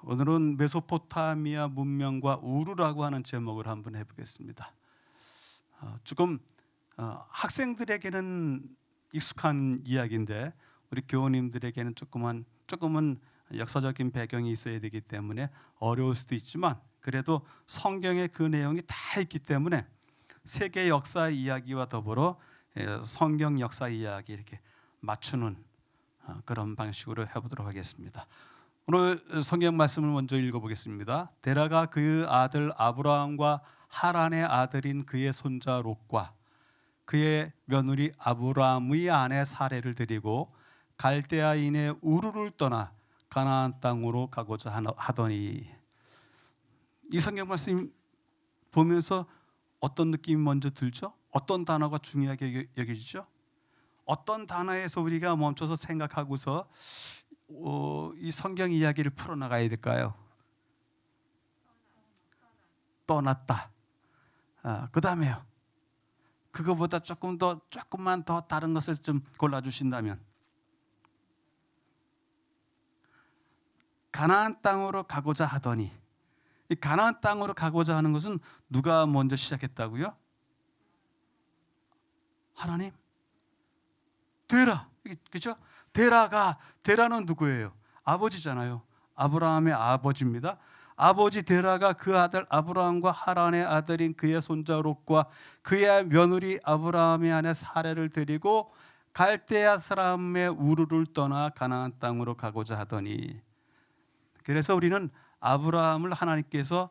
오늘은 메소포타미아 문명과 우르라고 하는 제목을 한번 해보겠습니다. 조금 학생들에게는 익숙한 이야기인데 우리 교우님들에게는 조금은 역사적인 배경이 있어야 되기 때문에 어려울 수도 있지만, 그래도 성경에 그 내용이 다 있기 때문에 세계 역사 이야기와 더불어 성경 역사 이야기 이렇게 맞추는 그런 방식으로 해보도록 하겠습니다. 오늘 성경 말씀을 먼저 읽어보겠습니다. 데라가 그 아들 아브라함과 하란의 아들인 그의 손자 롯과 그의 며느리 아브라함의 아내 사레를 데리고 갈대아인의 우르를 떠나 가나안 땅으로 가고자 하더니. 이 성경 말씀 보면서 어떤 느낌이 먼저 들죠? 어떤 단어가 중요하게 여겨지죠? 어떤 단어에서 우리가 멈춰서 생각하고서 이 성경 이야기를 풀어나가야 될까요? 떠났다. 그 다음에요. 그거보다 조금만 더 다른 것을 좀 골라주신다면, 가나안 땅으로 가고자 하더니. 이 가나안 땅으로 가고자 하는 것은 누가 먼저 시작했다고요? 하나님. 데라, 그렇죠? 데라는 누구예요? 아버지잖아요. 아브라함의 아버지입니다. 아버지 데라가 그 아들 아브라함과 하란의 아들인 그의 손자 롯과 그의 며느리 아브라함의 아내 사레를 데리고 갈대아 사람의 우르를 떠나 가나안 땅으로 가고자 하더니. 그래서 우리는 아브라함을 하나님께서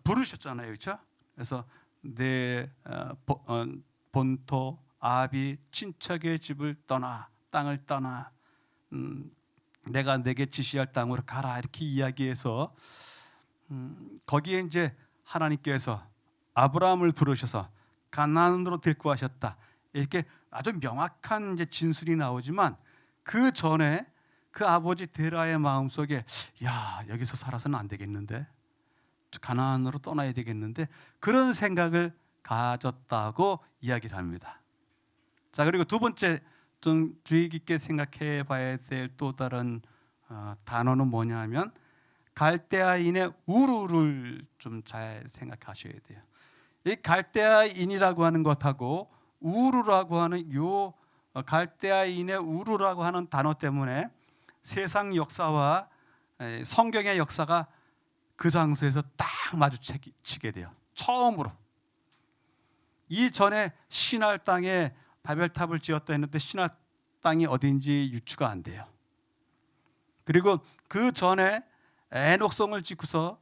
부르셨잖아요, 그렇죠? 그래서 내 본토 아비 친척의 집을 떠나, 땅을 떠나, 내가 내게 지시할 땅으로 가라, 이렇게 이야기해서 거기에 이제 하나님께서 아브라함을 부르셔서 가나안으로 데리고 가셨다, 이렇게 아주 명확한 이제 진술이 나오지만, 그 전에 그 아버지 데라의 마음속에 여기서 살아서는 안 되겠는데, 가나안으로 떠나야 되겠는데, 그런 생각을 가졌다고 이야기를 합니다. 자, 그리고 두 번째 좀 주의 깊게 생각해 봐야 될 또 다른 단어는 뭐냐면 갈대아인의 우르를 좀 잘 생각하셔야 돼요. 이 갈대아인이라고 하는 것하고 우르라고 하는 요 갈대아인의 우르라고 하는 단어 때문에 세상 역사와 성경의 역사가 그 장소에서 딱 마주치게 돼요. 처음으로. 이전에 시날 땅에 바벨탑을 지었다 했는데 시날 땅이 어딘지 유추가 안 돼요. 그리고 그 전에 에녹성을 짓고서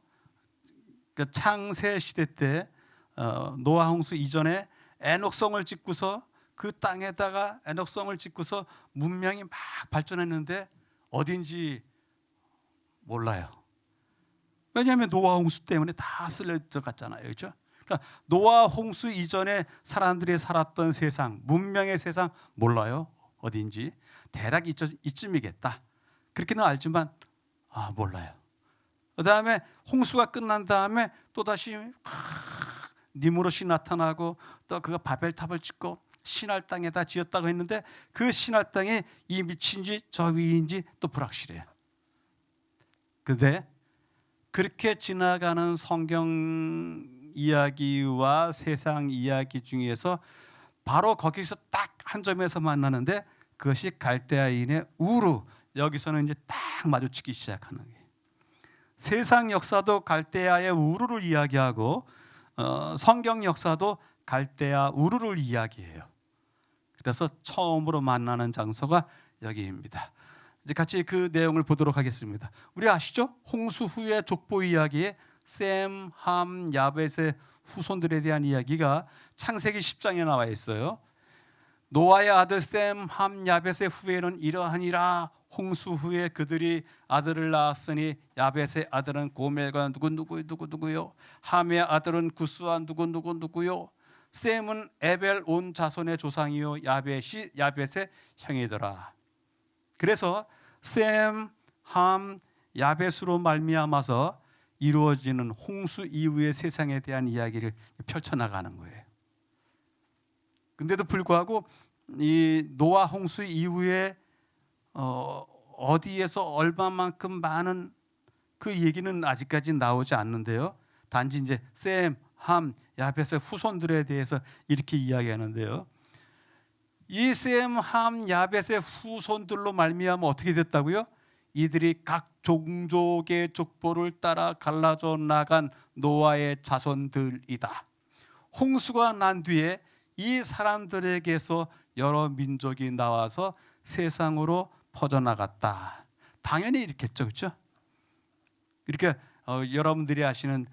창세 시대 때 노아 홍수 이전에 에녹성을 짓고서 그 땅에다가 에녹성을 짓고서 문명이 막 발전했는데 어딘지 몰라요. 왜냐하면 노아 홍수 때문에 다 쓸려져 갔잖아요, 그렇죠? 그러니까 노아 홍수 이전에 사람들이 살았던 세상, 문명의 세상 몰라요. 어딘지. 대략 이쯤이겠다. 그렇게는 알지만 몰라요. 그 다음에 홍수가 끝난 다음에 또다시 니무롯이 나타나고 또 그가 바벨탑을 짓고 시날 땅에다 지었다고 했는데, 그 시날 땅이 이 밑인지 저 위인지 또 불확실해요. 근데 그렇게 지나가는 성경 이야기와 세상 이야기 중에서 바로 거기서 딱 한 점에서 만나는데, 그것이 갈대아인의 우르. 여기서는 이제 딱 마주치기 시작하는 거예요. 세상 역사도 갈대아의 우르를 이야기하고 성경 역사도 갈대아 우르를 이야기해요. 그래서 처음으로 만나는 장소가 여기입니다. 이제 같이 그 내용을 보도록 하겠습니다. 우리 아시죠? 홍수 후의 족보 이야기에 셈, 함, 야벳의 후손들에 대한 이야기가 창세기 10장에 나와 있어요. 노아의 아들 셈, 함, 야벳의 후예는 이러하니라. 홍수 후에 그들이 아들을 낳았으니 야벳의 아들은 고멜과 누구요. 함의 아들은 구스와 누구요. 셈은 에벨 온 자손의 조상이요 야벳이 야벳의 형이더라. 그래서 셈, 함, 야벳으로 말미암아서 이루어지는 홍수 이후의 세상에 대한 이야기를 펼쳐나가는 거예요. 근데도 불구하고 이 노아 홍수 이후에 어디에서 얼마만큼 많은 그 얘기는 아직까지 나오지 않는데요. 단지 이제 셈, 함, 야벳의 후손들에 대해서 이렇게 이야기하는데요. 이 셈, 함, 야벳의 후손들로 말미암아 어떻게 됐다고요? 이들이 각 종족의 족보를 따라 갈라져 나간 노아의 자손들이다. 홍수가 난 뒤에 이 사람들에게서 여러 민족이 나와서 세상으로 퍼져나갔다. 당연히 이렇겠죠, 그렇죠? 이렇게 여러분들이 아시는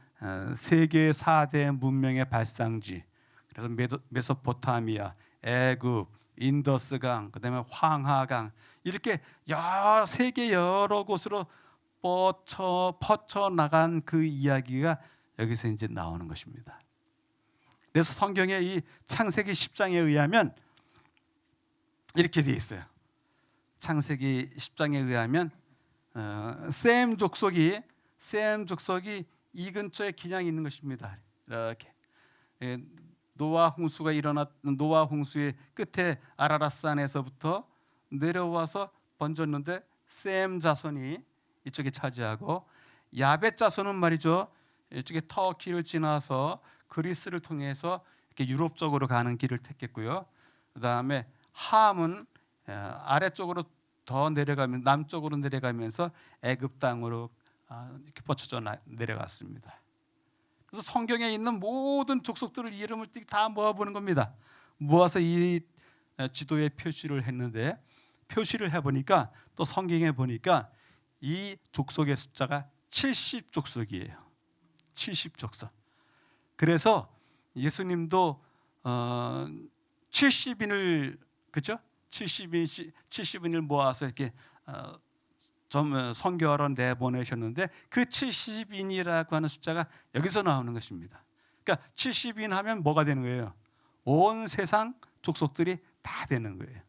세계 4대 문명의 발상지, 그래서 메소포타미아, 애굽, 인더스강, 그다음에 황하강, 이렇게 세계 여러 곳으로 퍼쳐 나간 그 이야기가 여기서 이제 나오는 것입니다. 그래서 성경의 이 창세기 10장에 의하면 이렇게 되어 있어요. 창세기 10장에 의하면 셈 족속이 이 근처에 그냥 있는 것입니다. 이렇게 노아 홍수의 끝에 아라랏산에서부터 내려와서 번졌는데 셈 자손이 이쪽에 차지하고, 야벳 자손은 말이죠, 이쪽에 터키를 지나서 그리스를 통해서 이렇게 유럽 쪽으로 가는 길을 택했고요. 그다음에 함은 아래쪽으로 더 내려가면 남쪽으로 내려가면서 애굽 땅으로 이렇게 뻗쳐져 내려갔습니다. 그래서 성경에 있는 모든 족속들을 이름을 다 모아보는 겁니다. 모아서 이 지도에 표시를 했는데, 표시를 해보니까 또 성경에 보니까 이 족속의 숫자가 70족속이에요. 70족속. 그래서 예수님도 70인을 그죠? 70인을 모아서 이렇게 좀 선교하러 내보내셨는데, 그 70인이라고 하는 숫자가 여기서 나오는 것입니다. 그러니까 70인 하면 뭐가 되는 거예요? 온 세상 족속들이 다 되는 거예요.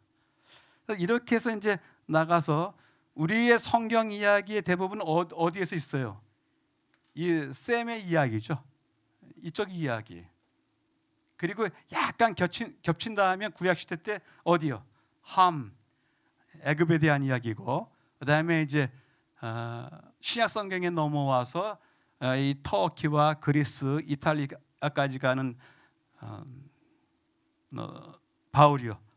이렇게 해서 이제 나가서 우리의 성경 이야기의 대부분 어디에서 있어요? 이 셈의 이야기죠. 이쪽 이야기. 그리고 약간 겹친다 하면 구약시대 때 어디요? 함, 애굽에 대한 이야기고, 그다음에 이제 신약 성경에 넘어와서 이 터키와 그리스, 이탈리아까지 가는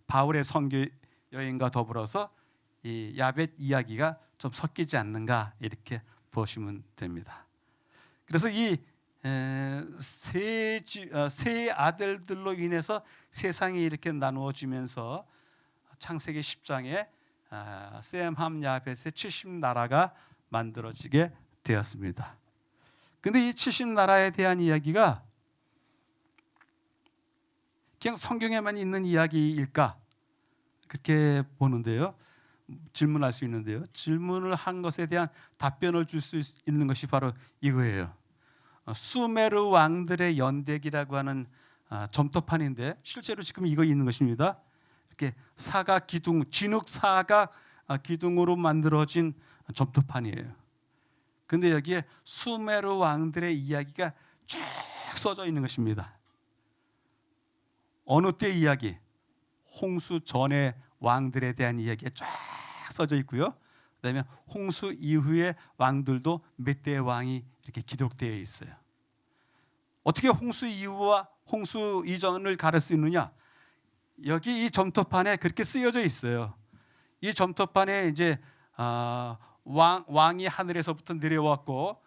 바울의 선교 여행과 더불어서 이 야벳 이야기가 좀 섞이지 않는가, 이렇게 보시면 됩니다. 그래서 이 세 아들들로 인해서 세상이 이렇게 나누어지면서 창세기 10장에 셈, 함, 야벳의 70나라가 만들어지게 되었습니다. 근데 이 70나라에 대한 이야기가 그냥 성경에만 있는 이야기일까? 그렇게 보는데요. 질문할 수 있는데요. 질문을 한 것에 대한 답변을 줄 수 있는 것이 바로 이거예요. 수메르 왕들의 연대기라고 하는 점토판인데, 실제로 지금 이거 있는 것입니다. 이렇게 사각 기둥, 진흙 사각 기둥으로 만들어진 점토판이에요. 근데 여기에 수메르 왕들의 이야기가 쭉 써져 있는 것입니다. 어느 때 이야기? 홍수 전의 왕들에 대한 이야기가 쫙 써져 있고요. 그다음에 홍수 이후의 왕들도 몇 대의 왕이 이렇게 기록되어 있어요. 어떻게 홍수 이후와 홍수 이전을 가릴 수 있느냐? 여기 이 점토판에 그렇게 쓰여져 있어요. 이 점토판에 이제 왕이 하늘에서부터 내려왔고,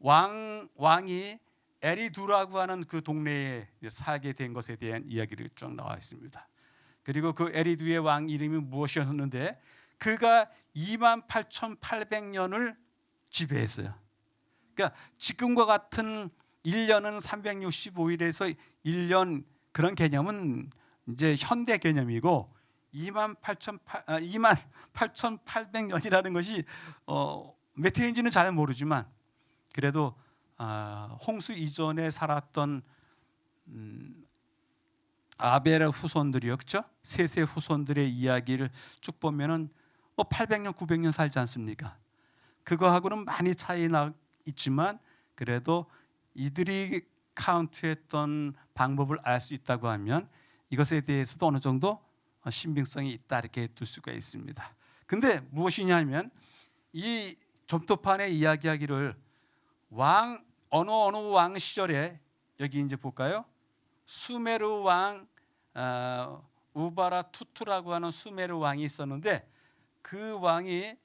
왕이 에리두라고 하는 그 동네에 살게 된 것에 대한 이야기를 쭉 나와 있습니다. 그리고 그 에리두의 왕 이름이 무엇이었는데, 그가 28,800년을 지배했어요. 그러니까 지금과 같은 1년은 365일에서 1년, 그런 개념은 이제 현대 개념이고, 28,800년이라는 것이 몇 해인지는 잘 모르지만, 그래도 홍수 이전에 살았던 아벨의 후손들이요, 그렇죠? 셋의 후손들의 이야기를 쭉 보면은 800년, 900년 살지 않습니까? 그거하고는 많이 차이 나 있지만, 그래도 이들이 카운트했던 방법을 알 수 있다고 하면 이것에 대해서도 어느 정도 신빙성이 있다, 이렇게 둘 수가 있습니다. 근데 무엇이냐면 이 점토판에 이야기하기를 왕 어느 왕 시절에 여기 이제 볼까요? 수메르 왕 우바라 투투라고 하는 수메르 왕이 있었는데 그 왕이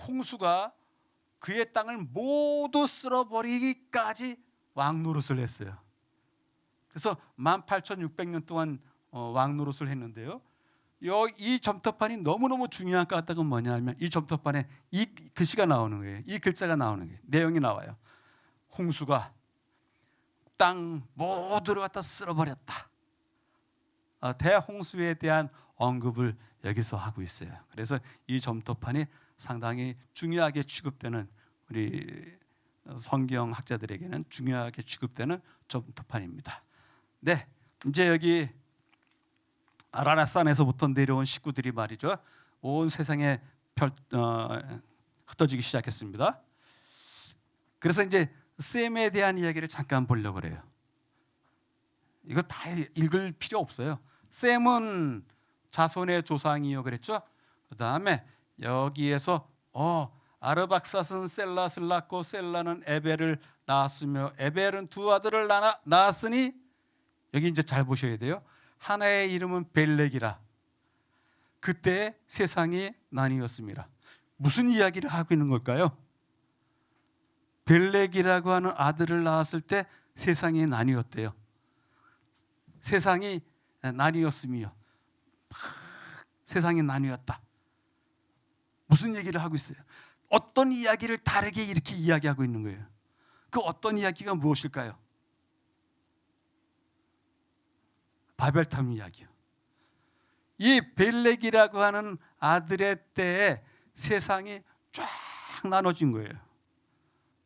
홍수가 그의 땅을 모두 쓸어버리기까지 왕 노릇을 했어요. 그래서 18,600년 동안 왕 노릇을 했는데요. 이 점토판이 너무너무 중요한 것 같다는 건 뭐냐면 이 점토판에 이 글씨가 나오는 거예요. 이 글자가 나오는 거예요. 내용이 나와요. 홍수가 땅 모두를 갖다 쓸어버렸다. 대홍수에 대한 언급을 여기서 하고 있어요. 그래서 이 점토판이 상당히 중요하게 취급되는 우리 성경학자들에게는 중요하게 취급되는 점토판입니다. 네, 이제 여기 아라랏산에서부터 내려온 식구들이 말이죠. 온 세상에 흩어지기 시작했습니다. 그래서 이제 셈에 대한 이야기를 잠깐 보려고 그래요. 이거 다 읽을 필요 없어요. 셈은 자손의 조상이요 그랬죠. 그 다음에 여기에서 아르박삿은 셀랏을 낳고 셀라는 에벨을 낳았으며 에벨은 두 아들을 낳았으니 여기 이제 잘 보셔야 돼요. 하나의 이름은 벨렉이라. 그때 세상이 나뉘었습니다. 무슨 이야기를 하고 있는 걸까요? 벨렉이라고 하는 아들을 낳았을 때 세상이 나뉘었대요. 세상이 나뉘었으며 세상이 나뉘었다. 무슨 얘기를 하고 있어요? 어떤 이야기를 다르게 이렇게 이야기하고 있는 거예요. 그 어떤 이야기가 무엇일까요? 바벨탑 이야기요. 이 벨렉이라고 하는 아들의 때에 세상이 쫙 나눠진 거예요.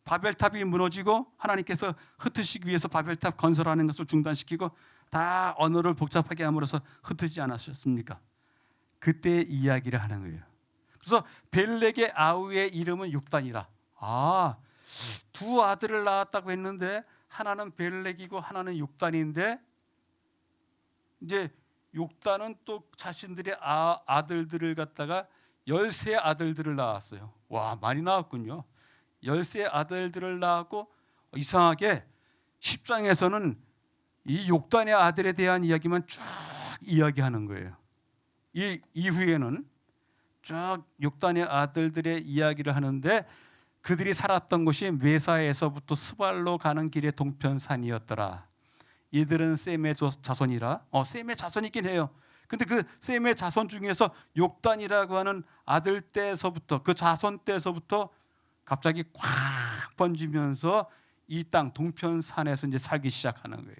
바벨탑이 무너지고 하나님께서 흩으시기 위해서 바벨탑 건설하는 것을 중단시키고 다 언어를 복잡하게 함으로써 흩어지지 않았습니까? 그때 이야기를 하는 거예요. 그래서 벨렉의 아우의 이름은 욕단이라. 두 아들을 낳았다고 했는데 하나는 벨렉이고 하나는 욕단인데 이제 욕단은 또 자신들의 아들들을 갖다가 13 아들들을 낳았어요. 와, 많이 낳았군요. 13 아들들을 낳았고 이상하게 10장에서는 이 욕단의 아들에 대한 이야기만 쭉 이야기하는 거예요. 이 이후에는 쭉 욕단의 아들들의 이야기를 하는데 그들이 살았던 곳이 메사에서부터 스발로 가는 길의 동편산이었더라. 이들은 셈의 자손이라. 셈의 자손이긴 해요. 근데 그 셈의 자손 중에서 욕단이라고 하는 아들 때에서부터 그 자손 때에서부터 갑자기 꽉 번지면서 이 땅 동편산에서 이제 살기 시작하는 거예요.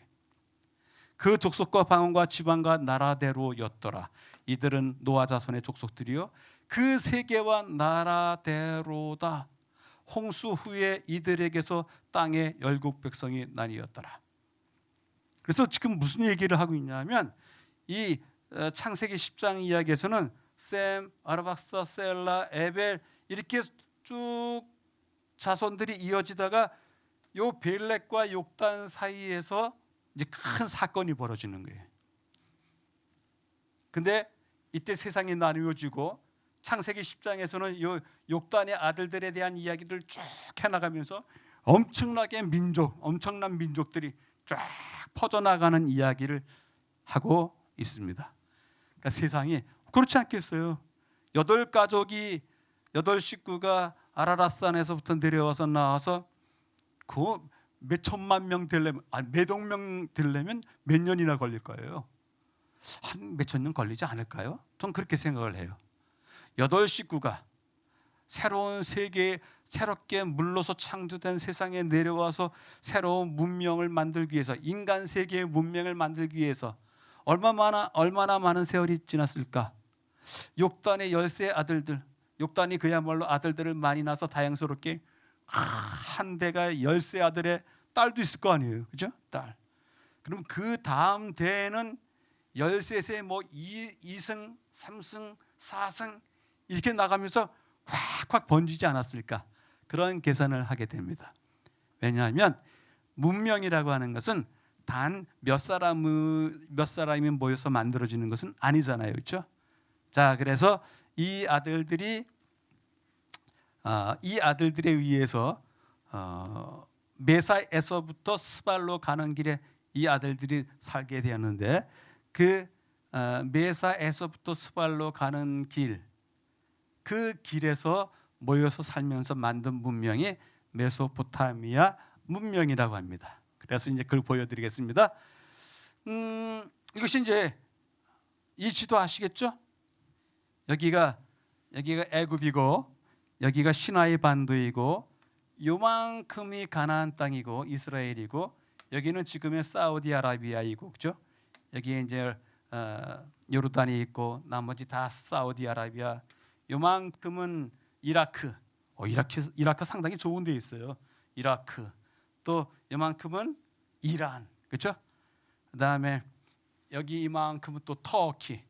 그 족속과 방언과 지방과 나라대로였더라. 이들은 노아 자손의 족속들이요 그 세계와 나라대로다. 홍수 후에 이들에게서 땅의 열국 백성이 나뉘었더라. 그래서 지금 무슨 얘기를 하고 있냐면 이 창세기 10장 이야기에서는 셈, 아르박사, 셀라, 에벨 이렇게 쭉 자손들이 이어지다가 요 벨렉과 욕단 사이에서 이제 큰 사건이 벌어지는 거예요. 근데 이때 세상이 나누어지고 창세기 10장에서는 요 욕단의 아들들에 대한 이야기를 쭉 해나가면서 엄청난 민족들이 쫙 퍼져나가는 이야기를 하고 있습니다. 그러니까 세상이 그렇지 않겠어요? 8 식구가 아라랏산에서부터 내려와서 나와서 그 몇 천만 명 되려면 몇 억 명 되려면 몇 년이나 걸릴 거예요? 한 몇천 년 걸리지 않을까요? 전 그렇게 생각을 해요. 8 식구가 새로운 세계에 새롭게 물로서 창조된 세상에 내려와서 새로운 문명을 만들기 위해서 인간 세계의 문명을 만들기 위해서 얼마나 많은 세월이 지났을까? 욕단의 13 아들들, 욕단이 그야말로 아들들을 많이 낳아서 다양스럽게 한 대가 13 아들의 딸도 있을 거 아니에요, 그죠? 딸. 그럼 그 다음 대에는 13세 뭐 2승, 3승, 4승 이렇게 나가면서 확확 번지지 않았을까? 그런 계산을 하게 됩니다. 왜냐하면 문명이라고 하는 것은 단 몇 사람이 모여서 만들어지는 것은 아니잖아요, 그렇죠? 자, 그래서 이 아들들이 이 아들들에 의해서 메사에서부터 스발로 가는 길에 이 아들들이 살게 되었는데 그 메사에서부터 스발로 가는 길, 그 길에서 모여서 살면서 만든 문명이 메소포타미아 문명이라고 합니다. 그래서 이제 그걸 보여드리겠습니다. 이것이 이제 이 지도 아시겠죠? 여기가 애굽이고 여기가 시나이 반도이고 요만큼이 가나안 땅이고 이스라엘이고 여기는 지금의 사우디아라비아이고 그죠? 여기에 이제 요르단이 있고 나머지 다 사우디아라비아. 요만큼은 이라크. 이라크 상당히 좋은 데 있어요. 이라크. 또 요만큼은 이란. 그렇죠? 그다음에 여기 이만큼은 또 터키.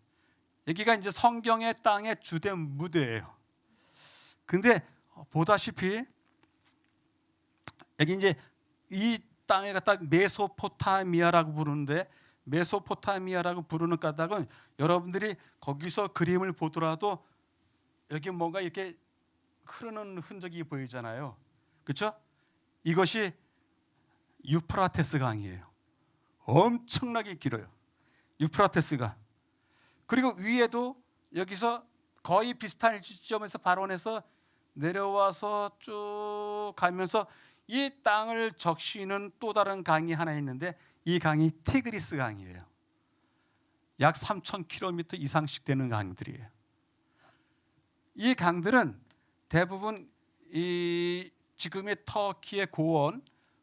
여기가 이제 성경의 땅의 주된 무대예요. 근데 보다시피 여기 이제 이 땅에 갖다 메소포타미아라고 부르는데 메소포타미아라고 부르는 까닭은 여러분들이 거기서 그림을 보더라도 여기 뭔가 이렇게 흐르는 흔적이 보이잖아요. 그렇죠? 이것이 유프라테스 강이에요. 엄청나게 길어요. 유프라테스가. 그리고 위에도 여기서 거의 비슷한 지점에서 발원해서 내려와서 쭉 가면서 이 땅을 적시는 또 다른 강이 하나 있는데 이 강이 티그리스 강이에요. 약 3,000km 이상씩 되는 강들이에요. 이 강들은 대부분 이 지금의 터키의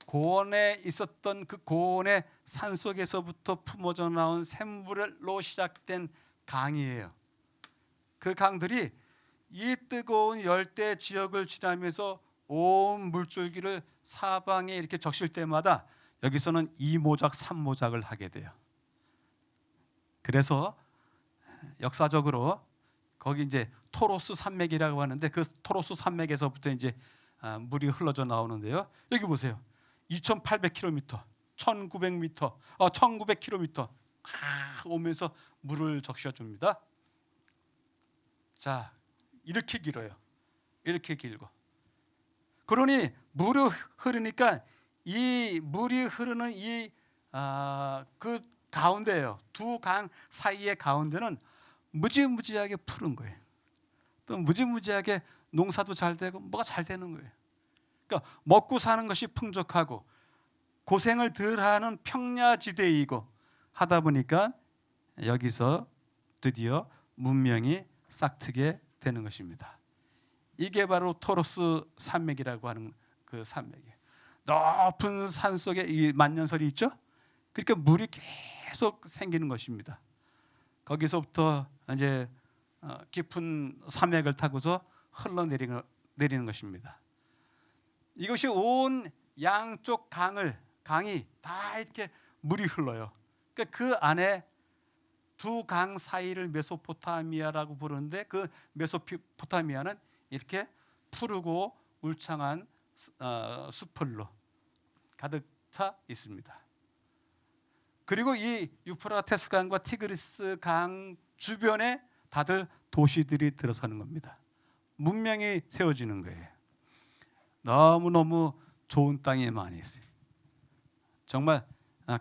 고원에 있었던 그 고원의 산속에서부터 품어져 나온 샘물로 시작된 강이에요. 그 강들이 이 뜨거운 열대 지역을 지나면서 온 물줄기를 사방에 이렇게 적실 때마다 여기서는 2모작, 3모작을 하게 돼요. 그래서 역사적으로 거기 이제 토로스 산맥이라고 하는데 그 토로스 산맥에서부터 이제 물이 흘러져 나오는데요. 여기 보세요. 2,800km, 1,900m, 1,900km 오면서 물을 적셔 줍니다. 자, 이렇게 길어요. 이렇게 길고. 그러니 물이 흐르니까 이 물이 흐르는 그 가운데예요. 두 강 사이의 가운데는 무지무지하게 푸른 거예요. 또 무지무지하게 농사도 잘 되고 뭐가 잘 되는 거예요. 그러니까 먹고 사는 것이 풍족하고 고생을 덜하는 평야지대이고 하다 보니까 여기서 드디어 문명이 싹트게 되는 것입니다. 이게 바로 토로스 산맥이라고 하는 그 산맥이에요. 높은 산 속에 이 만년설이 있죠. 그러니까 물이 계속 생기는 것입니다. 거기서부터 이제 깊은 산맥을 타고서 흘러내리는 것입니다. 이것이 온 양쪽 강이 다 이렇게 물이 흘러요. 그러니까 그 안에 두 강 사이를 메소포타미아라고 부르는데 그 메소포타미아는 이렇게 푸르고 울창한 수풀로 가득 차 있습니다. 그리고 이 유프라테스 강과 티그리스 강 주변에 다들 도시들이 들어서는 겁니다. 문명이 세워지는 거예요. 너무너무 좋은 땅이 많이 있어요. 정말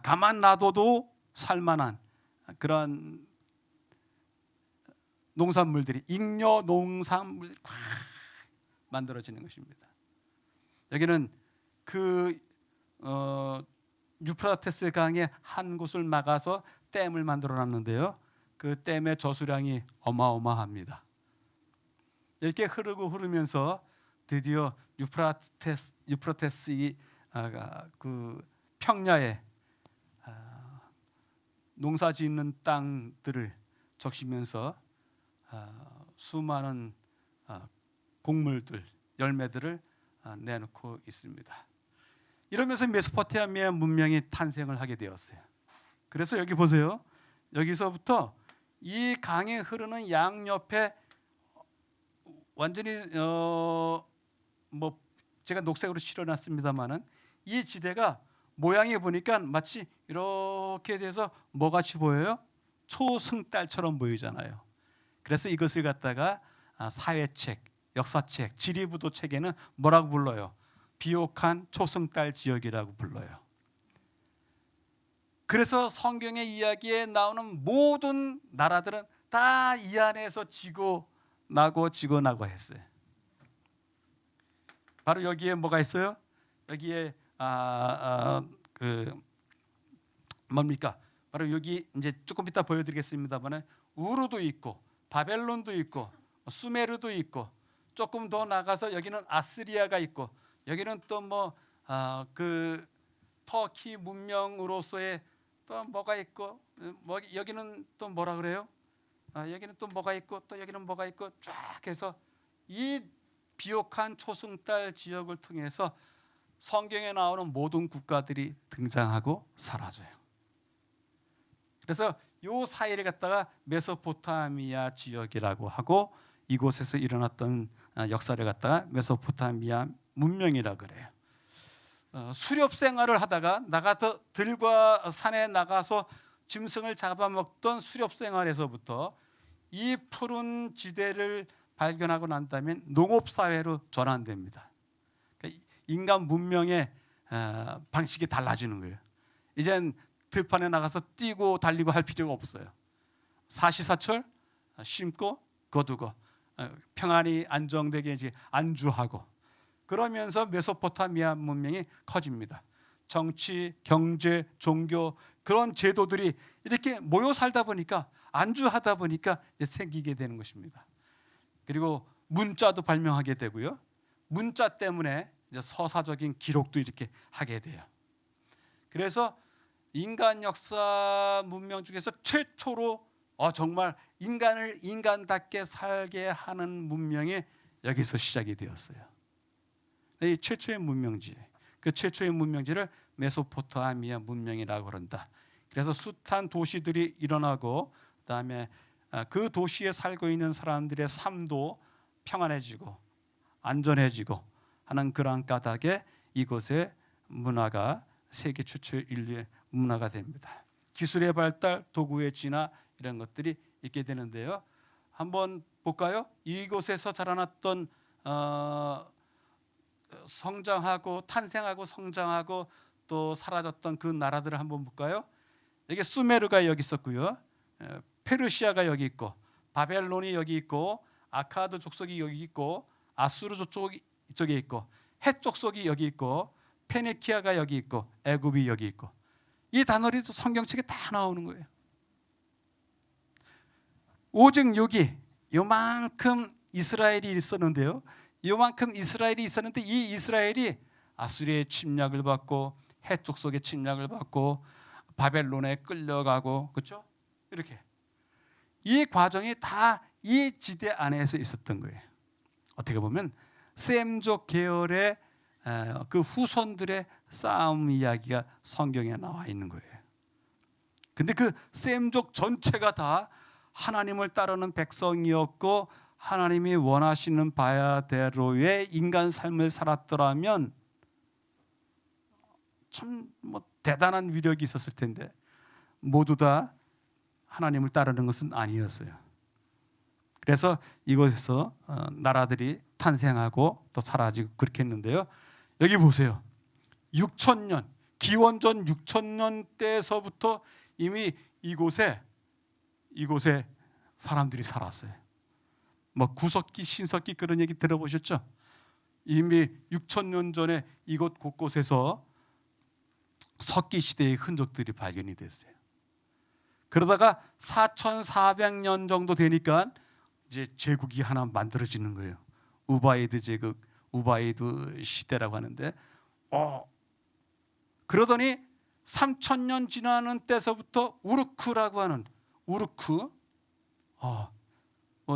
가만 놔둬도 살만한 그런 농산물들이 잉여 농산물이 꽉 만들어지는 것입니다. 여기는 그 유프라테스 강의 한 곳을 막아서 댐을 만들어 놨는데요. 그 댐의 저수량이 어마어마합니다. 이렇게 흐르면서 드디어 유프라테스 그 평야에 농사짓는 땅들을 적시면서 수많은 곡물들, 열매들을 내놓고 있습니다. 이러면서 메소포타미아 문명이 탄생을 하게 되었어요. 그래서 여기 보세요. 여기서부터 이 강이 흐르는 양옆에 완전히 뭐 제가 녹색으로 칠해놨습니다만은 이 지대가 모양이 보니까 마치 이렇게 돼서 뭐같이 보여요? 초승달처럼 보이잖아요. 그래서 이것을 갖다가 사회책, 역사책, 지리부도 책에는 뭐라고 불러요? 비옥한 초승달 지역이라고 불러요. 그래서 성경의 이야기에 나오는 모든 나라들은 다 이 안에서 지고 나고 했어요. 바로 여기에 뭐가 있어요? 여기에 뭡니까? 바로 여기 이제 조금 이따 보여드리겠습니다만 우르도 있고 바벨론도 있고 수메르도 있고 조금 더 나가서 여기는 아스리아가 있고 여기는 또 그 터키 문명으로서의 또 뭐가 있고 여기는 또 뭐라 그래요? 여기는 또 뭐가 있고 또 여기는 뭐가 있고 쫙 해서 이 비옥한 초승달 지역을 통해서 성경에 나오는 모든 국가들이 등장하고 사라져요. 그래서 요 사이를 갖다가 메소포타미아 지역이라고 하고 이곳에서 일어났던 역사를 갖다가 메소포타미아 문명이라 그래요. 수렵 생활을 하다가 들과 산에 나가서 짐승을 잡아먹던 수렵 생활에서부터 이 푸른 지대를 발견하고 난 다음에 농업 사회로 전환됩니다. 그러니까 인간 문명의 방식이 달라지는 거예요. 이젠 들판에 나가서 뛰고 달리고 할 필요가 없어요. 사시사철 심고 거두고 평안히 안정되게 이제 안주하고 그러면서 메소포타미아 문명이 커집니다. 정치, 경제, 종교 그런 제도들이 이렇게 모여 살다 보니까 안주하다 보니까 이제 생기게 되는 것입니다. 그리고 문자도 발명하게 되고요. 문자 때문에 이제 서사적인 기록도 이렇게 하게 돼요. 그래서 인간 역사 문명 중에서 최초로 정말 인간을 인간답게 살게 하는 문명이 여기서 시작이 되었어요. 이 최초의 문명지, 그 최초의 문명지를 메소포타미아 문명이라고 그런다. 그래서 숱한 도시들이 일어나고 그다음에 그 도시에 살고 있는 사람들의 삶도 평안해지고 안전해지고 하는 그러한 까닭에 이곳의 문화가 세계 최초의 인류의 문화가 됩니다. 기술의 발달, 도구의 진화 이런 것들이 있게 되는데요. 한번 볼까요? 이곳에서 자라났던 성장하고 탄생하고 성장하고 또 사라졌던 그 나라들을 한번 볼까요? 이게 수메르가 여기 있었고요. 페르시아가 여기 있고 바벨론이 여기 있고 아카드 족속이 여기 있고 아수르 족속이 이쪽에 있고 헷 족속이 여기 있고 페니키아가 여기 있고 애굽이 여기 있고 이 단어들이 또 성경책에 다 나오는 거예요. 오직 여기 요만큼 이스라엘이 있었는데요. 요만큼 이스라엘이 있었는데 이 이스라엘이 아수리의 침략을 받고 헷 족속의 침략을 받고 바벨론에 끌려가고 그렇죠? 이렇게 이 과정이 다 이 지대 안에서 있었던 거예요. 어떻게 보면 셈족 계열의 그 후손들의 싸움 이야기가 성경에 나와 있는 거예요. 근데 그 셈족 전체가 다 하나님을 따르는 백성이었고 하나님이 원하시는 바야대로의 인간 삶을 살았더라면 참 대단한 위력이 있었을 텐데 모두 다 하나님을 따르는 것은 아니었어요. 그래서 이곳에서 나라들이 탄생하고 또 사라지고 그렇게 했는데요. 여기 보세요. 6,000년 기원전 6,000년 때서부터 이미 이곳에 사람들이 살았어요. 구석기, 신석기 그런 얘기 들어보셨죠? 이미 6,000년 전에 이곳 곳곳에서 석기 시대의 흔적들이 발견이 됐어요. 그러다가 4,400년 정도 되니까 이제 제국이 하나 만들어지는 거예요. 우바이드 제국, 우바이드 시대라고 하는데, 그러더니 3,000년 지나는 때서부터 우르크라고 하는 우르크,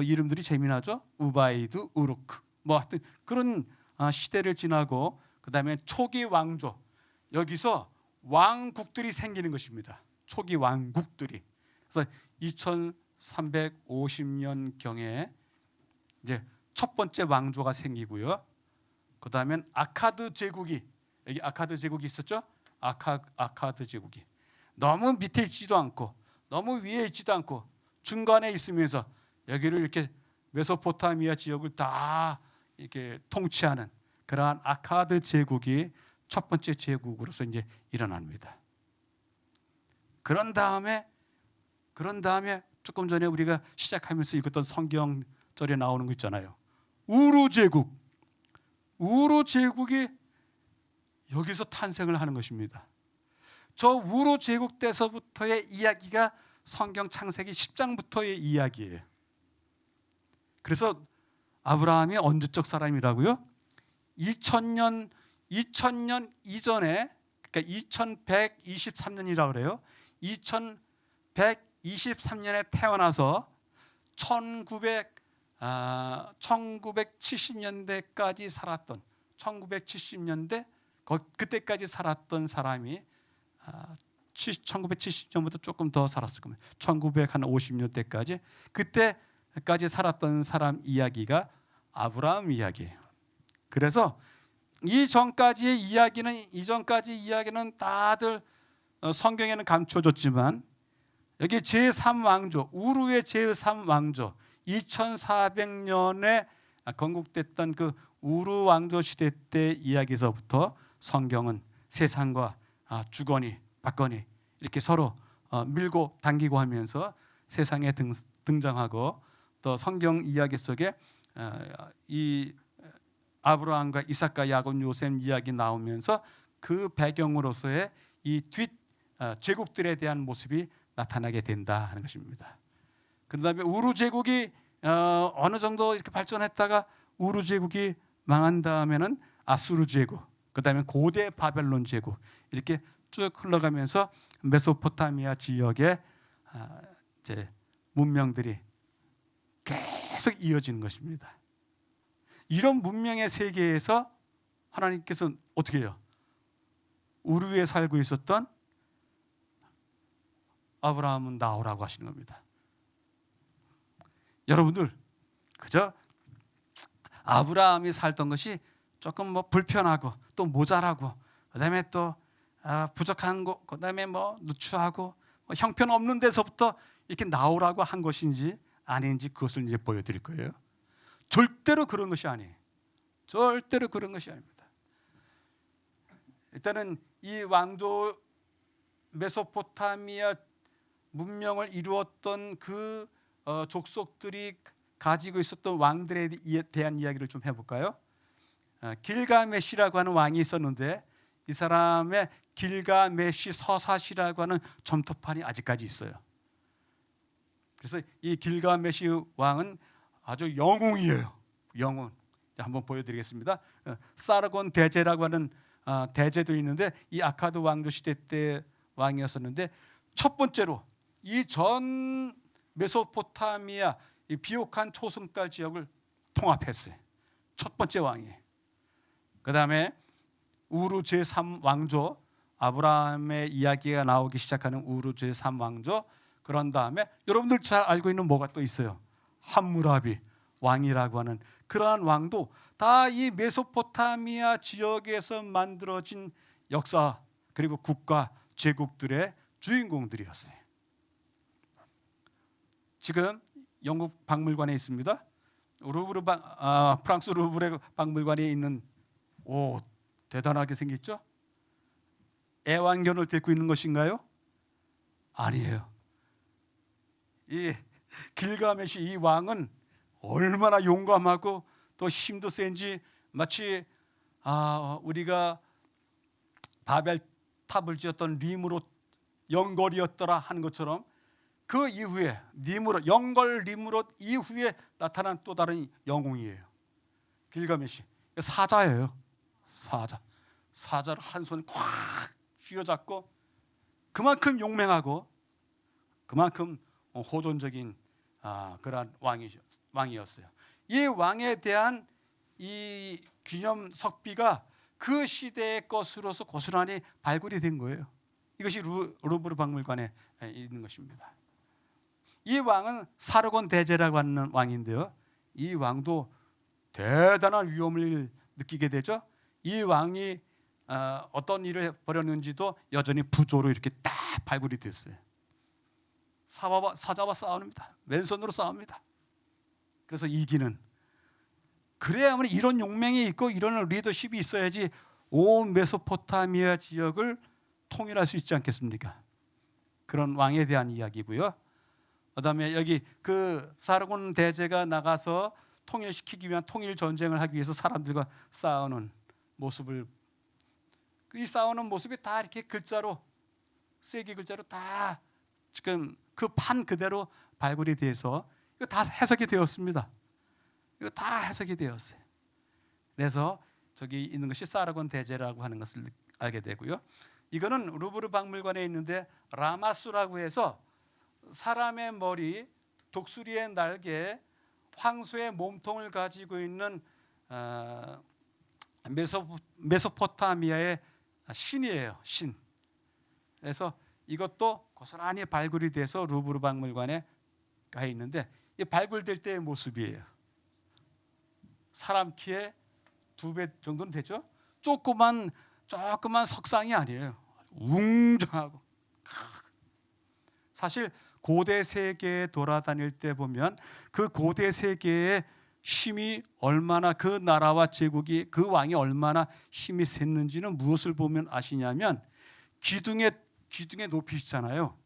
이름들이 재미나죠? 우바이드, 우르크, 하여튼 그런 시대를 지나고 그 다음에 초기 왕조, 여기서 왕국들이 생기는 것입니다. 초기 왕국들이. 그래서 2350년 경에 이제 첫 번째 왕조가 생기고요. 그 다음엔 아카드 제국이, 여기 아카드 제국이 있었죠? 아카드 제국이 너무 밑에 있지도 않고 너무 위에 있지도 않고 중간에 있으면서 여기를 이렇게 메소포타미아 지역을 다 이렇게 통치하는 그러한 아카드 제국이 첫 번째 제국으로서 이제 일어납니다. 그런 다음에 조금 전에 우리가 시작하면서 읽었던 성경절에 나오는 거 있잖아요. 우루 제국이 여기서 탄생을 하는 것입니다. 저 우루 제국 때서부터의 이야기가 성경 창세기 10장부터의 이야기예요. 그래서 아브라함이 언제적 사람이라고요? 2000년 이전에, 그러니까 2123년이라고 그래요. 2123년에 태어나서 1970년대까지 살았던, 1970년대 그때까지 살았던 사람이 1970년부터 조금 더 살았을 겁니다. 1950년대까지 그때까지 살았던 사람 이야기가 아브라함 이야기예요. 그래서 이전까지 이야기는 다들 성경에는 감춰졌지만 여기 제3왕조, 우루의 제3왕조, 2400년에 건국됐던 그 우루 왕조 시대 때 이야기에서부터 성경은 세상과 주거니 받거니 이렇게 서로 밀고 당기고 하면서 세상에 등장하고, 또 성경 이야기 속에 이 아브라함과 이삭과 야곱 요셉 이야기 나오면서 그 배경으로서의 이 뒷 제국들에 대한 모습이 나타나게 된다 하는 것입니다. 그다음에 우루 제국이 어느 정도 이렇게 발전했다가 우루 제국이 망한 다음에는 아수르 제국, 그다음에 고대 바벨론 제국, 이렇게 쭉 흘러가면서 메소포타미아 지역의 이제 문명들이 계속 이어지는 것입니다. 이런 문명의 세계에서 하나님께서 어떻게 해요? 우루에 살고 있었던 아브라함은 나오라고 하시는 겁니다. 여러분들, 그저 아브라함이 살던 것이 조금 뭐 불편하고 또 모자라고, 그다음에 또 부족한 거, 그다음에 뭐 누추하고 뭐 형편없는 데서부터 이렇게 나오라고 한 것인지 아닌지 그것을 이제 보여드릴 거예요. 절대로 그런 것이 아니에요. 절대로 그런 것이 아닙니다. 일단은 이 왕조 메소포타미아 문명을 이루었던 그 족속들이 가지고 있었던 왕들에 대한 이야기를 좀 해볼까요? 길가메시라고 하는 왕이 있었는데 이 사람의 길가메시 서사시라고 하는 점토판이 아직까지 있어요. 그래서 이 길가메시 왕은 아주 영웅이에요. 영웅. 한번 보여드리겠습니다. 사르곤 대제라고 하는 대제도 있는데 이 아카드 왕조 시대 때 왕이었었는데, 첫 번째로 이 전 메소포타미아 이 비옥한 초승달 지역을 통합했어요. 첫 번째 왕이에요. 그 다음에 우루 제3왕조, 아브라함의 이야기가 나오기 시작하는 우루 제3왕조, 그런 다음에 여러분들 잘 알고 있는 뭐가 또 있어요? 함무라비 왕이라고 하는 그러한 왕도 다 이 메소포타미아 지역에서 만들어진 역사 그리고 국가 제국들의 주인공들이었어요. 지금 영국 박물관에 있습니다. 프랑스 루브르 박물관에 있는, 대단하게 생겼죠? 애완견을 데리고 있는 것인가요? 아니에요. 이 길가메시 이 왕은 얼마나 용감하고 또 힘도 센지, 마치 우리가 바벨탑을 지었던 리므롯 영걸이었더라 하는 것처럼 그 이후에 영걸 리므롯 이후에 나타난 또 다른 영웅이에요. 길가메시 사자예요. 사자를 한 손에 콱 쥐어잡고 그만큼 용맹하고 그만큼 호전적인 그러한 왕이었어요. 이 왕에 대한 이 기념 석비가 그 시대의 것으로서 고스란히 발굴이 된 거예요. 이것이 루브르 박물관에 있는 것입니다. 이 왕은 사르곤 대제라고 하는 왕인데요, 이 왕도 대단한 위험을 느끼게 되죠. 이 왕이 어떤 일을 벌였는지도 여전히 부조로 이렇게 딱 발굴이 됐어요. 사자와 싸웁니다. 맨손으로 싸웁니다. 그래서 이기는 그래야만 이런 용맹이 있고 이런 리더십이 있어야지 온 메소포타미아 지역을 통일할 수 있지 않겠습니까? 그런 왕에 대한 이야기고요. 그다음에 여기 그 사르곤 대제가 나가서 통일시키기 위한 통일 전쟁을 하기 위해서 사람들과 싸우는 모습을, 이 싸우는 모습이 다 이렇게 글자로, 세기 글자로 다 지금 그 판 그대로 발굴이 돼서 이거 다 해석이 되었습니다. 이거 다 해석이 되었어요. 그래서 저기 있는 것이 사르곤 대제라고 하는 것을 알게 되고요. 이거는 루브르 박물관에 있는데 라마수라고 해서 사람의 머리, 독수리의 날개, 황소의 몸통을 가지고 있는 메소포타미아의 신이에요. 신. 그래서 이것도 고스란히 발굴이 돼서 루브르 박물관에 가 있는데, 이 발굴될 때의 모습이에요. 사람 키에 2배 정도는 되죠. 조그만 석상이 아니에요. 웅장하고. 사실 고대 세계에 돌아다닐 때 보면 그 고대 세계의 힘이 얼마나, 그 나라와 제국이, 그 왕이 얼마나 힘이 셌는지는 무엇을 보면 아시냐면 기둥의 높이잖아요.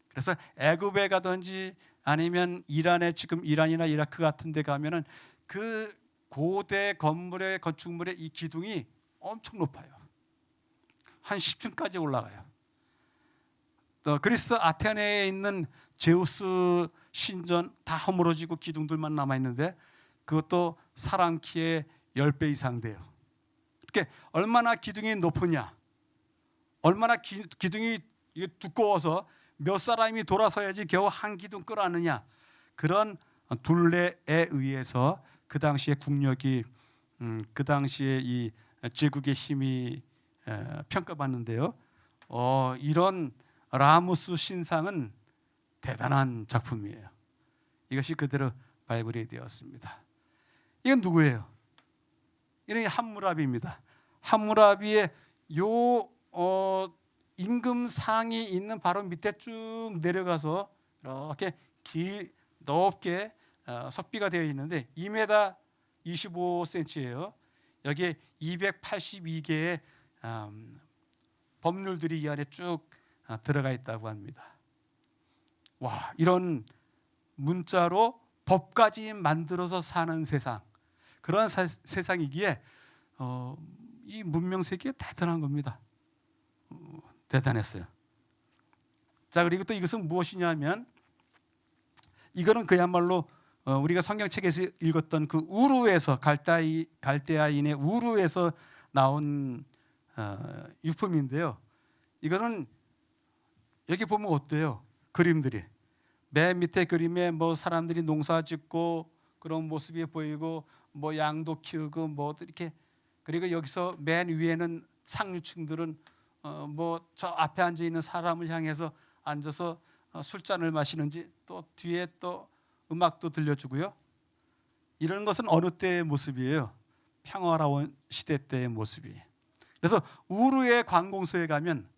그래서 애굽에 가든지 아니면 이란에, 지금 이란이나 이라크 같은 데 가면은 그 고대 건물의 건축물의 이 기둥이 엄청 높아요. 한 10층까지 올라가요. 또 그리스 아테네에 있는 제우스 신전 다 허물어지고 기둥들만 남아 있는데 그것도 사람 키의 10배 이상 돼요. 이렇게 얼마나 기둥이 높으냐, 얼마나 기둥이 두꺼워서 몇 사람이 돌아서야지 겨우 한 기둥 끌어안느냐, 그런 둘레에 의해서 그 당시의 국력이, 그 당시에 이 제국의 힘이 평가받는데요. 이런 라무스 신상은 대단한 작품이에요. 이것이 그대로 발굴이 되었습니다. 이건 누구예요? 이는 함무라비입니다. 함무라비의 임금상이 있는 바로 밑에 쭉 내려가서 이렇게 넓게 석비가 되어 있는데 2m 25cm예요. 여기에 282개의 법률들이 이 안에 쭉 들어가 있다고 합니다. 와, 이런 문자로 법까지 만들어서 사는 세상, 그런 세상이기에 이 문명 세계가 대단한 겁니다. 대단했어요. 자, 그리고 또 이것은 무엇이냐면, 이거는 그야말로 우리가 성경책에서 읽었던 그 우루에서, 갈대아인의 우루에서 나온 유품인데요. 이거는 여기 보면 어때요? 그림들이 맨 밑에 그림에 뭐 사람들이 농사짓고 그런 모습이 보이고 뭐 양도 키우고 뭐 이렇게, 그리고 여기서 맨 위에는 상류층들은 뭐 저 앞에 앉아 있는 사람을 향해서 앉아서 술잔을 마시는지, 또 뒤에 또 음악도 들려주고요. 이런 것은 어느 때의 모습이에요? 평화로운 시대 때의 모습이에요. 그래서 우루의 관공서에 가면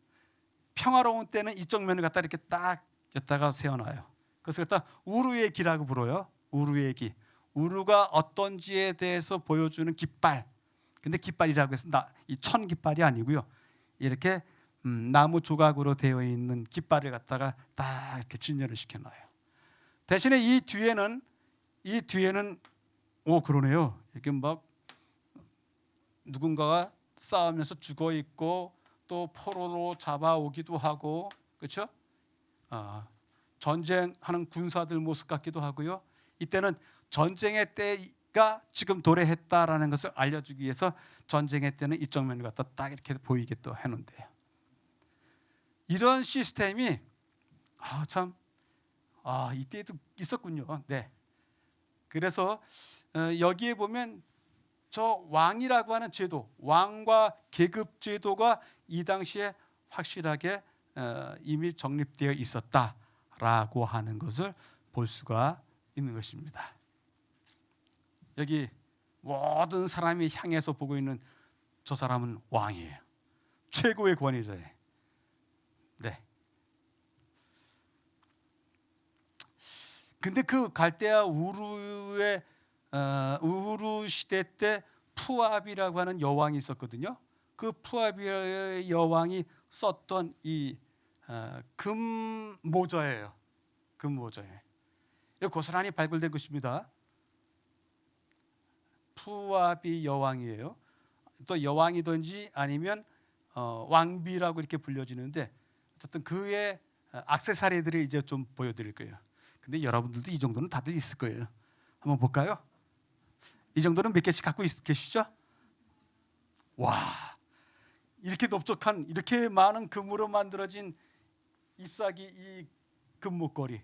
평화로운 때는 이쪽 면을 갖다 이렇게 딱 여기다가 세워놔요. 그래서 갖다 우루의 기라고 불어요. 우루의 기. 우루가 어떤지에 대해서 보여주는 깃발. 근데 깃발이라고 해서 이 천 깃발이 아니고요. 이렇게 나무 조각으로 되어 있는 깃발을 갖다가 딱 이렇게 진열을 시켜놔요. 대신에 이 뒤에는 그러네요. 이렇게 막 누군가가 싸우면서 죽어 있고 또 포로로 잡아오기도 하고, 그렇죠? 전쟁하는 군사들 모습 같기도 하고요. 이때는 전쟁의 때가 지금 도래했다라는 것을 알려주기 위해서 전쟁의 때는 이쪽 면을 갖다 딱 이렇게 보이게 또 해놓은데요. 이런 시스템이 이때도 있었군요. 네. 그래서 여기에 보면 저 왕이라고 하는 제도, 왕과 계급 제도가 이 당시에 확실하게 이미 정립되어 있었다라고 하는 것을 볼 수가 있는 것입니다. 여기 모든 사람이 향해서 보고 있는 저 사람은 왕이에요. 최고의 권위자예요. 네. 근데 그 갈대아 우루의 우루 시대 때 푸압이라고 하는 여왕이 있었거든요. 그 푸압의 여왕이 썼던 이 금 모자예요. 금 모자에 이거 고스란히 발굴된 것입니다. 푸압이 여왕이에요. 또 여왕이든지 아니면 왕비라고 이렇게 불려지는데 어쨌든 그의 액세서리들을 이제 좀 보여드릴 거예요. 근데 여러분들도 이 정도는 다들 있을 거예요. 한번 볼까요? 이 정도는 몇 개씩 갖고 계시죠? 와, 이렇게 넓적한 이렇게 많은 금으로 만들어진 잎사귀, 이 금목걸이,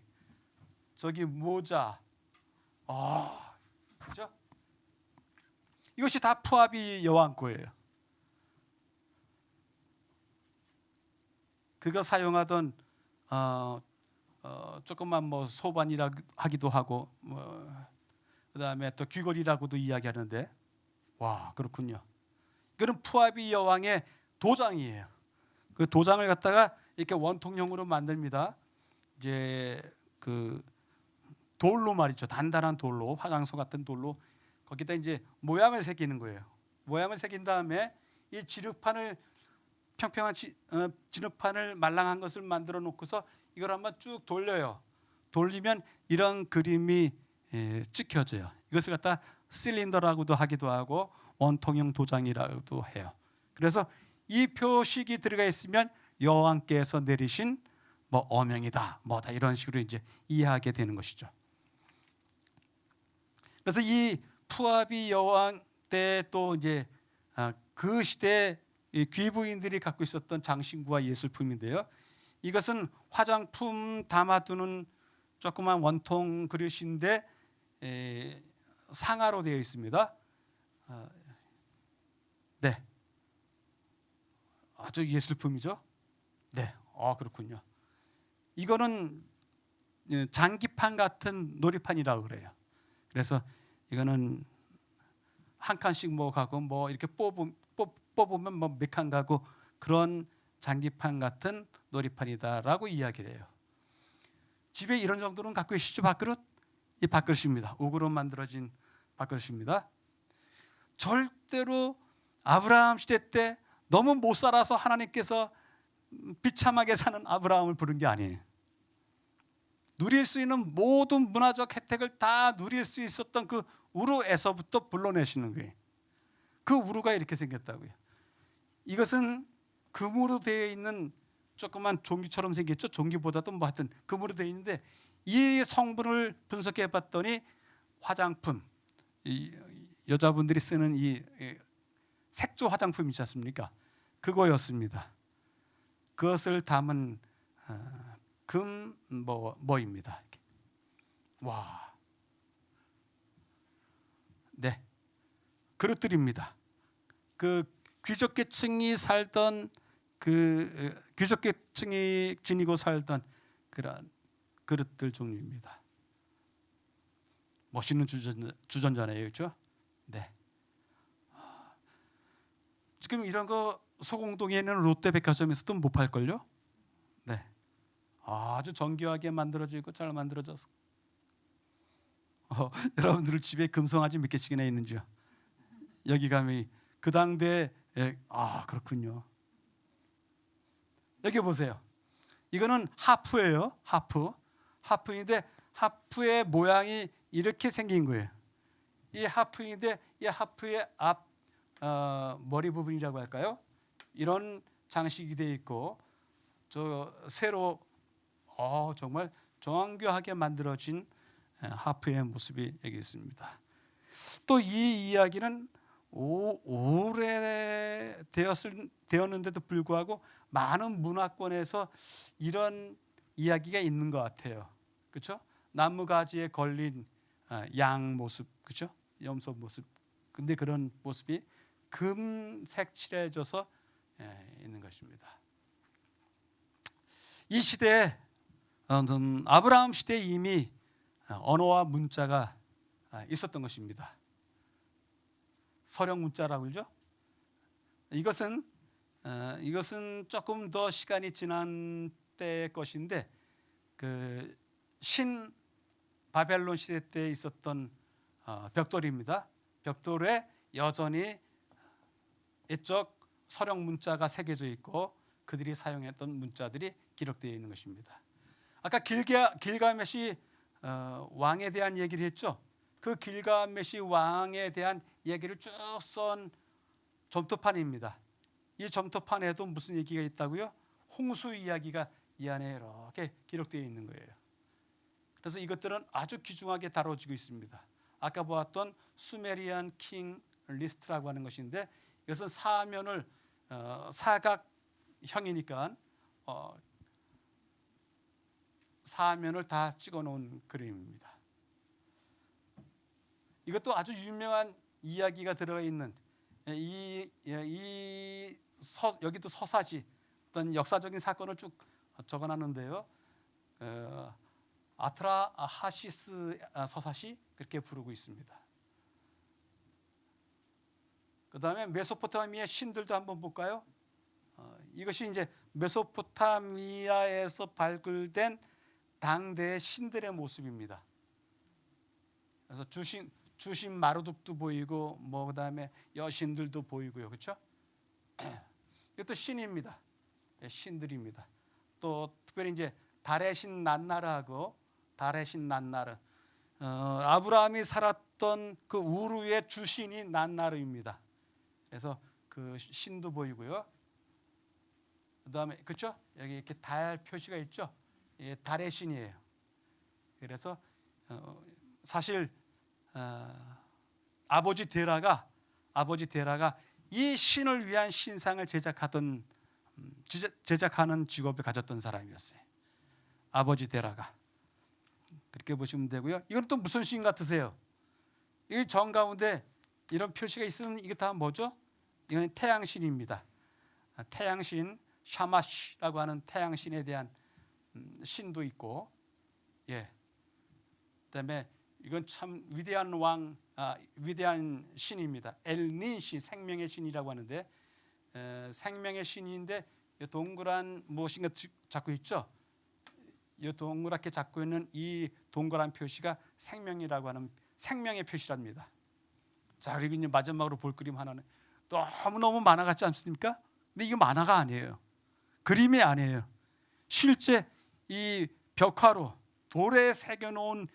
저기 모자, 그죠? 이것이 다 푸압이 여왕 거예요. 그가 사용하던 조금만 뭐 소반이라 하기도 하고 그다음에 또 귀걸이라고도 이야기하는데, 와, 그렇군요. 이거는 푸압이 여왕의 도장이에요. 그 도장을 갖다가 이렇게 원통형으로 만듭니다. 이제 그 돌로 말이죠. 단단한 돌로, 화강소 같은 돌로 거기다 이제 모양을 새기는 거예요. 모양을 새긴 다음에 이 지륵판을 평평한 진흙판을 말랑한 것을 만들어 놓고서 이걸 한번 쭉 돌려요. 돌리면 이런 그림이 찍혀져요. 이것을 갖다 실린더라고도 하기도 하고 원통형 도장이라고도 해요. 그래서 이 표식이 들어가 있으면 여왕께서 내리신 뭐 어명이다, 뭐다 이런 식으로 이제 이해하게 되는 것이죠. 그래서 이 푸압이 여왕 때 또 이제 그 시대 귀부인들이 갖고 있었던 장신구와 예술품인데요. 이것은 화장품 담아두는 조그만 원통 그릇인데 상아로 되어 있습니다. 네, 아주 예술품이죠. 네, 그렇군요. 이거는 장기판 같은 놀이판이라고 그래요. 그래서 이거는 한 칸씩 뭐 가고 뭐 이렇게 뽑으면 뭐 몇 칸 가고 그런 장기판 같은 놀이판이다라고 이야기를 해요. 집에 이런 정도는 갖고 계시죠? 밥그릇? 이 밥그릇입니다. 옥으로 만들어진 밥그릇입니다. 절대로 아브라함 시대 때 너무 못 살아서 하나님께서 비참하게 사는 아브라함을 부른 게 아니에요. 누릴 수 있는 모든 문화적 혜택을 다 누릴 수 있었던 그 우르에서부터 불러내시는 거예요. 그 우르가 이렇게 생겼다고요. 이것은 금으로 되어 있는 조그만 종기처럼 생겼죠. 종기보다도 뭐 하여튼 금으로 되어 있는데 이 성분을 분석해 봤더니 화장품, 이 여자분들이 쓰는 이 색조 화장품 있지 않습니까? 그거였습니다. 그것을 담은 금 뭐입니다. 와, 네, 그릇들입니다. 그 귀족계층이 살던 그 귀족계층이 지니고 살던 그런 그릇들 종류입니다. 멋있는 주전자네요, 그렇죠? 네. 지금 이런 거 소공동에 있는 롯데백화점에서도 못 팔걸요? 네. 아주 정교하게 만들어지고 잘 만들어져서 여러분들 집에 금송아지 몇 개씩이나 있는지요? 여기 가면 그 당대에 그렇군요. 여기 보세요. 이거는 하프예요. 하프인데 하프의 모양이 이렇게 생긴 거예요. 이 하프인데 이 하프의 앞 머리 부분이라고 할까요? 이런 장식이 되어 있고 저 세로 정말 정교하게 만들어진 하프의 모습이 여기 있습니다. 또 이 이야기는 오래되었는데도 불구하고 많은 문화권에서 이런 이야기가 있는 것 같아요. 그렇죠? 나무 가지에 걸린 양 모습, 그렇죠? 염소 모습. 근데 그런 모습이 금색 칠해져서 있는 것입니다. 이 시대에 아브라함 시대에 이미 언어와 문자가 있었던 것입니다. 서령 문자라고 그러죠. 이것은 조금 더 시간이 지난 때의 것인데 그 신 바벨론 시대 때 있었던 벽돌입니다. 벽돌에 여전히 옛적 서령 문자가 새겨져 있고 그들이 사용했던 문자들이 기록되어 있는 것입니다. 아까 길가메시 왕에 대한 얘기를 했죠. 그 길가메시 왕에 대한 얘기를 쭉 쓴 점토판입니다. 이 점토판에도 무슨 얘기가 있다고요? 홍수 이야기가 이 안에 이렇게 기록되어 있는 거예요. 그래서 이것들은 아주 귀중하게 다뤄지고 있습니다. 아까 보았던 수메리안 킹 리스트라고 하는 것인데 이것은 사면을 사각형이니까 사면을 다 찍어 놓은 그림입니다. 이것도 아주 유명한 이야기가 들어가 있는 여기도 서사지 어떤 역사적인 사건을 쭉 적어놨는데요. 아트라하시스 서사시 그렇게 부르고 있습니다. 그 다음에 메소포타미아 신들도 한번 볼까요? 이것이 이제 메소포타미아에서 발굴된 당대의 신들의 모습입니다. 그래서 주신 마루둑도 보이고 뭐 그다음에 여신들도 보이고요, 그렇죠? 이것도 신입니다. 신들입니다. 또 특별히 이제 달의 신 난나르하고 달의 신 난나르, 아브라함이 살았던 그 우르의 주신이 난나르입니다. 그래서 그 신도 보이고요. 그다음에 그렇죠? 여기 이렇게 달 표시가 있죠? 예, 달의 신이에요. 그래서 사실 아버지 데라가 이 신을 위한 신상을 제작하는 직업을 가졌던 사람이었어요. 아버지 데라가. 그렇게 보시면 되고요. 이건 또 무슨 신 같으세요? 이 정 가운데 이런 표시가 있으면 이게 다 뭐죠? 이건 태양신입니다. 태양신 샤마시라고 하는 태양신에 대한 신도 있고, 예. 그다음에 이건 참 위대한 위대한 신입니다. 엘닌시 생명의 신이라고 하는데 생명의 신인데 동그란 무엇인가 잡고 있죠. 이 동그랗게 잡고 있는 이 동그란 표시가 생명이라고 하는 생명의 표시랍니다. 자, 그리고 이제 마지막으로 볼 그림 하나는 너무 만화 같지 않습니까? 근데 이거 만화가 아니에요. 그림이 아니에요. 실제 이 벽화로 돌에 새겨놓은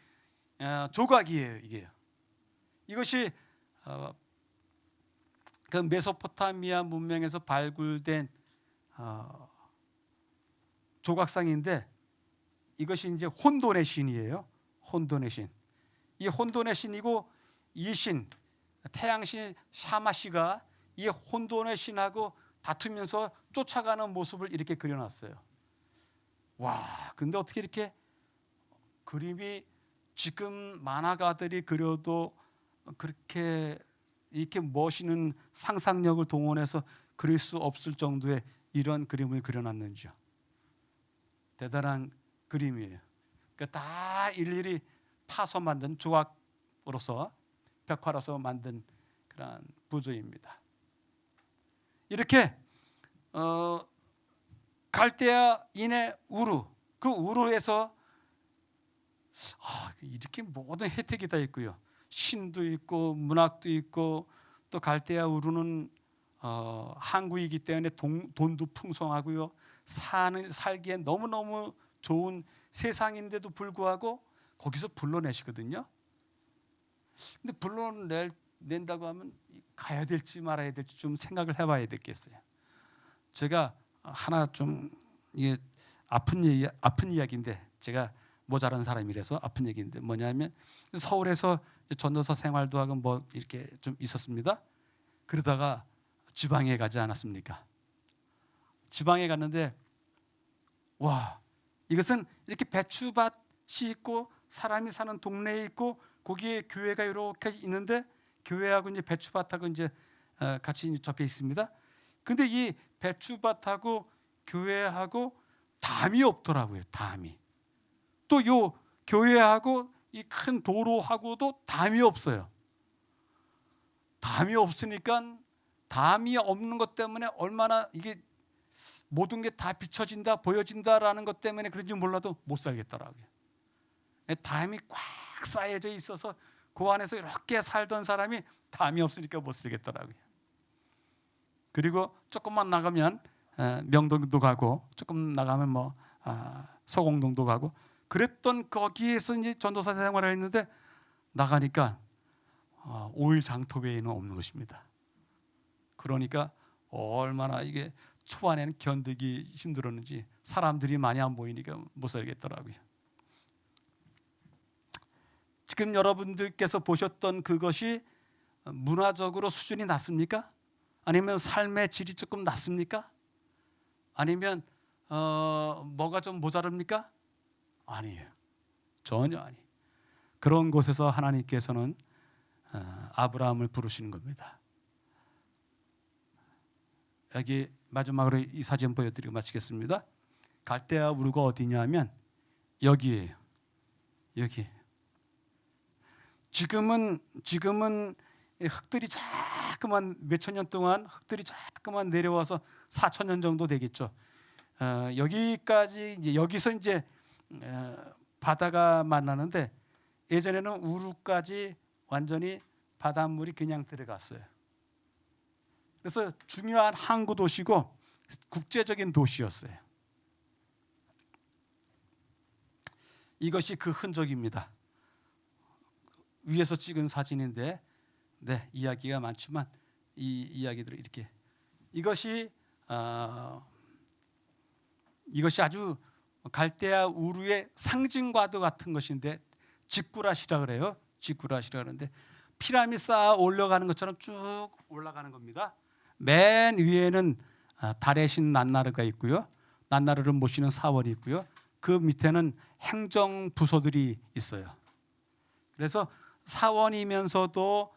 조각이에요. 이것이 그 메소포타미아 문명에서 발굴된 조각상인데 이것이 이제 혼돈의 신이에요. 혼돈의 신. 이 혼돈의 신이고 이 신, 태양신 샤마시가 이 혼돈의 신하고 다투면서 쫓아가는 모습을 이렇게 그려놨어요. 와, 근데 어떻게 이렇게 그림이 지금 만화가들이 그려도 그렇게 이렇게 멋있는 상상력을 동원해서 그릴 수 없을 정도의 이런 그림을 그려놨는지요. 대단한 그림이에요. 그러니까 다 일일이 파서 만든 조각으로서 벽화로서 만든 그런 부조입니다. 이렇게 갈대아인의 우르, 그 우르에서 이렇게 모든 혜택이 다 있고요. 신도 있고 문학도 있고 또 갈대아 우르는 항구이기 때문에 돈도 풍성하고요. 살기에 너무너무 좋은 세상인데도 불구하고 거기서 불러내시거든요. 근데 불러낸다고 하면 가야 될지 말아야 될지 좀 생각을 해봐야 되겠어요. 제가 하나 좀 이게 아픈 이야기인데 제가 모자란 사람이라서 아픈 얘기인데 뭐냐면 서울에서 전도사 생활도 하고 뭐 이렇게 좀 있었습니다. 그러다가 지방에 가지 않았습니까? 지방에 갔는데 와, 이것은 이렇게 배추밭이 있고 사람이 사는 동네에 있고 거기에 교회가 이렇게 있는데 교회하고 이제 배추밭하고 이제 같이 접해 있습니다. 근데 이 배추밭하고 교회하고 담이 없더라고요. 담이. 또 요 교회하고 이 큰 도로하고도 담이 없어요. 담이 없으니까 담이 없는 것 때문에 얼마나 이게 모든 게 다 비춰진다, 보여진다라는 것 때문에 그런지 몰라도 못 살겠더라고요. 담이 꽉 쌓여져 있어서 그 안에서 이렇게 살던 사람이 담이 없으니까 못 살겠더라고요. 그리고 조금만 나가면 명동도 가고, 조금 나가면 뭐 서공동도 가고, 그랬던 거기에서 이제 전도사 생활을 했는데 나가니까 5일 장터 외에는 없는 것입니다. 그러니까 얼마나 이게 초반에는 견디기 힘들었는지, 사람들이 많이 안 보이니까 못 살겠더라고요. 지금 여러분들께서 보셨던 그것이 문화적으로 수준이 낮습니까? 아니면 삶의 질이 조금 낮습니까? 아니면 뭐가 좀 모자릅니까? 아니에요. 전혀 아니에요. 그런 곳에서 하나님께서는 아브라함을 부르시는 겁니다. 여기 마지막으로 이 사진 보여드리고 마치겠습니다. 갈대아 우르가 어디냐면 여기에요. 여기. 지금은 흙들이 자꾸만 몇천 년 동안 흙들이 자꾸만 내려와서 4,000년 정도 되겠죠. 여기까지 이제 여기서 이제 바다가 만나는데, 예전에는 우루까지 완전히 바닷물이 그냥 들어갔어요. 그래서 중요한 항구 도시고 국제적인 도시였어요. 이것이 그 흔적입니다. 위에서 찍은 사진인데, 네, 이야기가 많지만 이 이야기들을 이렇게, 이것이 아주 갈대아 우르의 상징과도 같은 것인데, 지꾸랏이라 그래요. 지꾸랏이라 그러는데 피라미드 쌓아 올라가는 것처럼 쭉 올라가는 겁니다. 맨 위에는 달의 신 난나르가 있고요. 난나르를 모시는 사원이 있고요. 그 밑에는 행정 부서들이 있어요. 그래서 사원이면서도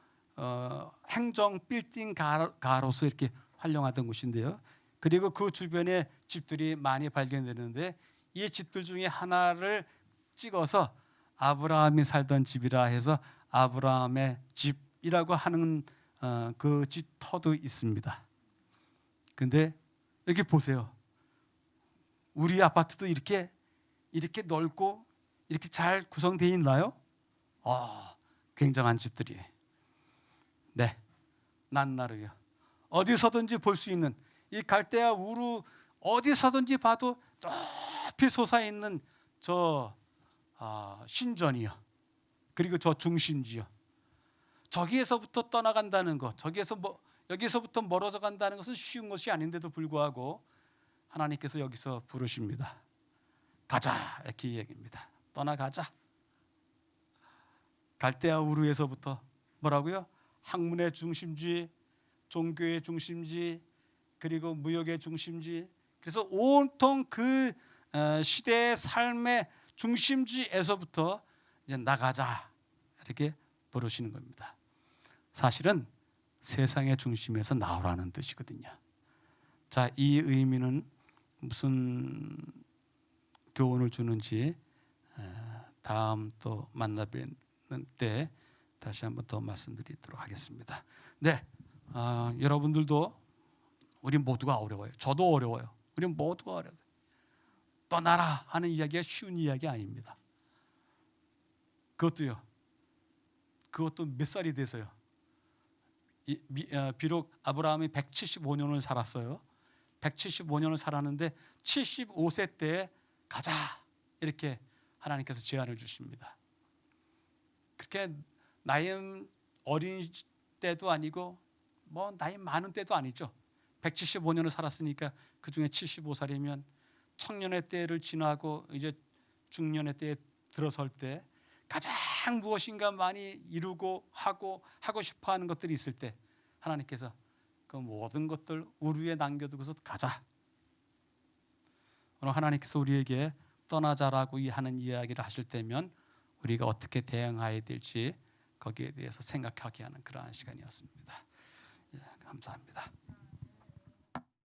행정 빌딩 가로서 이렇게 활용하던 곳인데요. 그리고 그 주변에 집들이 많이 발견되는데, 이 집들 중에 하나를 찍어서 아브라함이 살던 집이라 해서 아브라함의 집이라고 하는 그 집 터도 있습니다. 근데 여기 보세요. 우리 아파트도 이렇게 넓고 이렇게 잘 구성되어 있나요? 굉장한 집들이. 네, 난나르요. 어디서든지 볼 수 있는 이 갈대아 우르, 어디서든지 봐도 높이 솟아 있는 저 신전이요. 그리고 저 중심지요. 저기에서부터 떠나간다는 것, 여기서부터 멀어져 간다는 것은 쉬운 것이 아닌데도 불구하고 하나님께서 여기서 부르십니다. 가자, 이렇게 얘기합니다. 떠나가자. 갈대아 우르에서부터 뭐라고요? 학문의 중심지, 종교의 중심지, 그리고 무역의 중심지. 그래서 온통 그 시대의 삶의 중심지에서부터 이제 나가자, 이렇게 부르시는 겁니다. 사실은 세상의 중심에서 나오라는 뜻이거든요. 자, 이 의미는 무슨 교훈을 주는지 다음 또 만나 뵙는 때 다시 한번 더 말씀드리도록 하겠습니다. 네, 여러분들도, 우리 모두가 어려워요. 저도 어려워요. 우리 모두가 어려워요. 떠나라 하는 이야기가 쉬운 이야기 아닙니다. 그것도 몇 살이 돼서요. 비록 아브라함이 175년을 살았어요. 175년을 살았는데 75세 때 가자, 이렇게 하나님께서 제안을 주십니다. 그렇게 나이 어린 때도 아니고 뭐 나이 많은 때도 아니죠. 175년을 살았으니까 그 중에 75살이면 청년의 때를 지나고 이제 중년의 때에 들어설 때 가장 무엇인가 많이 이루고 하고 싶어하는 것들이 있을 때 하나님께서 그 모든 것들 우리에 남겨두고서 가자. 오늘 하나님께서 우리에게 떠나자라고 하는 이야기를 하실 때면 우리가 어떻게 대응해야 될지 거기에 대해서 생각하게 하는 그러한 시간이었습니다. 감사합니다.